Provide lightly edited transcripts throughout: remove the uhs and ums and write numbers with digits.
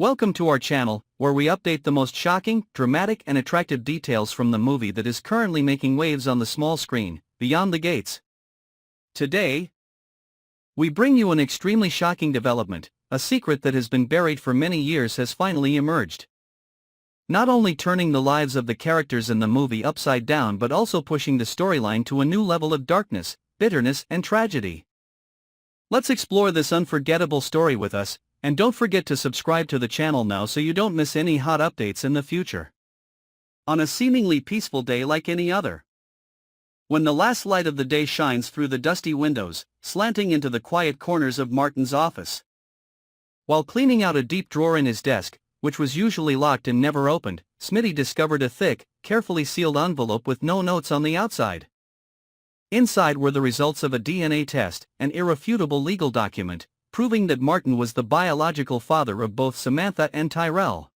Welcome to our channel, where we update the most shocking, dramatic and attractive details from the movie that is currently making waves on the small screen, Beyond the Gates. Today, we bring you an extremely shocking development. A secret that has been buried for many years has finally emerged. Not only turning the lives of the characters in the movie upside down but also pushing the storyline to a new level of darkness, bitterness and tragedy. Let's explore this unforgettable story with us, and don't forget to subscribe to the channel now so you don't miss any hot updates in the future. On a seemingly peaceful day like any other, when the last light of the day shines through the dusty windows, slanting into the quiet corners of Martin's office. While cleaning out a deep drawer in his desk, which was usually locked and never opened, Smitty discovered a thick, carefully sealed envelope with no notes on the outside. Inside were the results of a DNA test, an irrefutable legal document, proving that Martin was the biological father of both Samantha and Tyrell.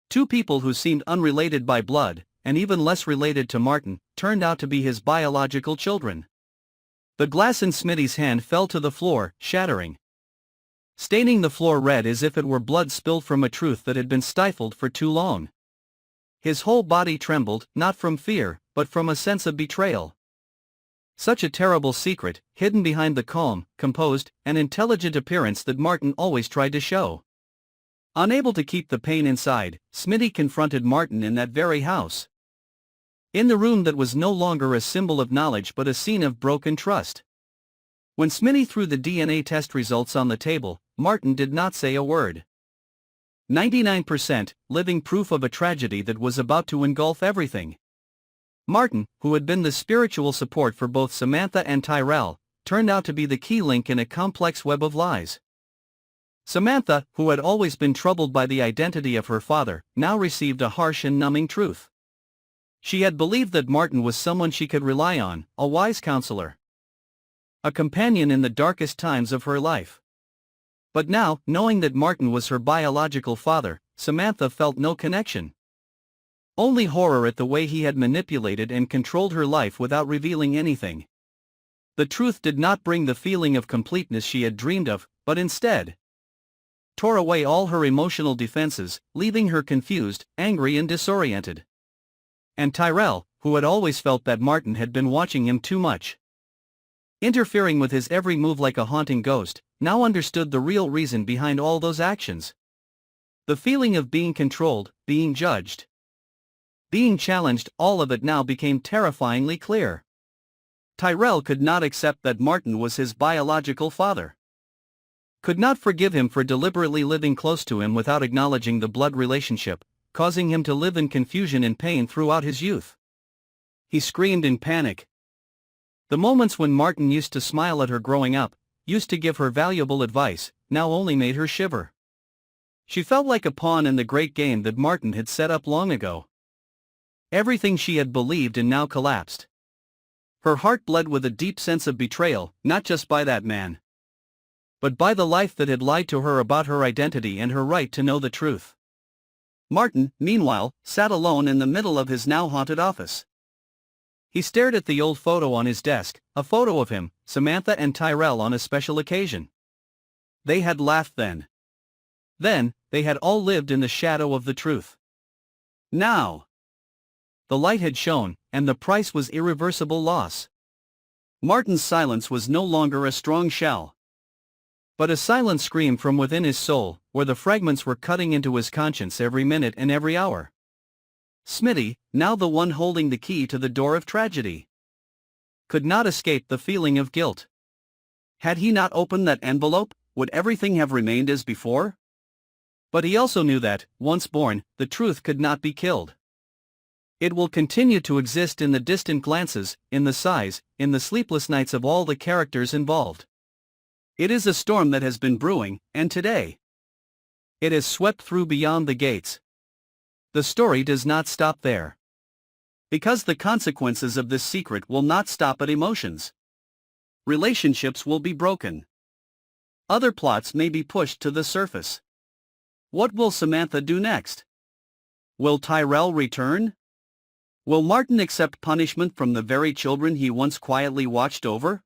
Two people who seemed unrelated by blood, and even less related to Martin, turned out to be his biological children. The glass in Smitty's hand fell to the floor, shattering, staining the floor red as if it were blood spilled from a truth that had been stifled for too long. His whole body trembled, not from fear, but from a sense of betrayal. Such a terrible secret, hidden behind the calm, composed, and intelligent appearance that Martin always tried to show. Unable to keep the pain inside, Smitty confronted Martin in that very house. In the room that was no longer a symbol of knowledge but a scene of broken trust. When Smitty threw the DNA test results on the table, Martin did not say a word. 99% living proof of a tragedy that was about to engulf everything. Martin, who had been the spiritual support for both Samantha and Tyrell, turned out to be the key link in a complex web of lies. Samantha, who had always been troubled by the identity of her father, now received a harsh and numbing truth. She had believed that Martin was someone she could rely on, a wise counselor, a companion in the darkest times of her life. But now, knowing that Martin was her biological father, Samantha felt no connection. Only horror at the way he had manipulated and controlled her life without revealing anything. The truth did not bring the feeling of completeness she had dreamed of, but instead tore away all her emotional defenses, leaving her confused, angry and disoriented. And Tyrell, who had always felt that Martin had been watching him too much, interfering with his every move like a haunting ghost, now understood the real reason behind all those actions. The feeling of being controlled, being judged, being challenged, all of it now became terrifyingly clear. Tyrell could not accept that Martin was his biological father. Could not forgive him for deliberately living close to him without acknowledging the blood relationship, causing him to live in confusion and pain throughout his youth. He screamed in panic. The moments when Martin used to smile at her growing up, used to give her valuable advice, now only made her shiver. She felt like a pawn in the great game that Martin had set up long ago. Everything she had believed in now collapsed. Her heart bled with a deep sense of betrayal, not just by that man, but by the life that had lied to her about her identity and her right to know the truth. Martin, meanwhile, sat alone in the middle of his now haunted office. He stared at the old photo on his desk, a photo of him, Samantha and Tyrell on a special occasion. They had laughed then. Then, they had all lived in the shadow of the truth. Now, the light had shone, and the price was irreversible loss. Martin's silence was no longer a strong shell, but a silent scream from within his soul, where the fragments were cutting into his conscience every minute and every hour. Smitty, now the one holding the key to the door of tragedy, could not escape the feeling of guilt. Had he not opened that envelope, would everything have remained as before? But he also knew that, once born, the truth could not be killed. It will continue to exist in the distant glances, in the sighs, in the sleepless nights of all the characters involved. It is a storm that has been brewing, and today it has swept through Beyond the Gates. The story does not stop there, because the consequences of this secret will not stop at emotions. Relationships will be broken. Other plots may be pushed to the surface. What will Samantha do next? Will Tyrell return? Will Martin accept punishment from the very children he once quietly watched over?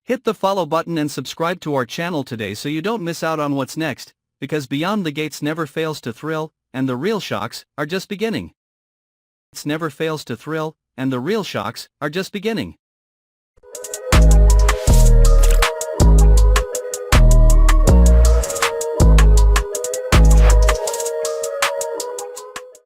Hit the follow button and subscribe to our channel today so you don't miss out on what's next. Because Beyond the Gates never fails to thrill, and the real shocks are just beginning. It never fails to thrill, and the real shocks are just beginning.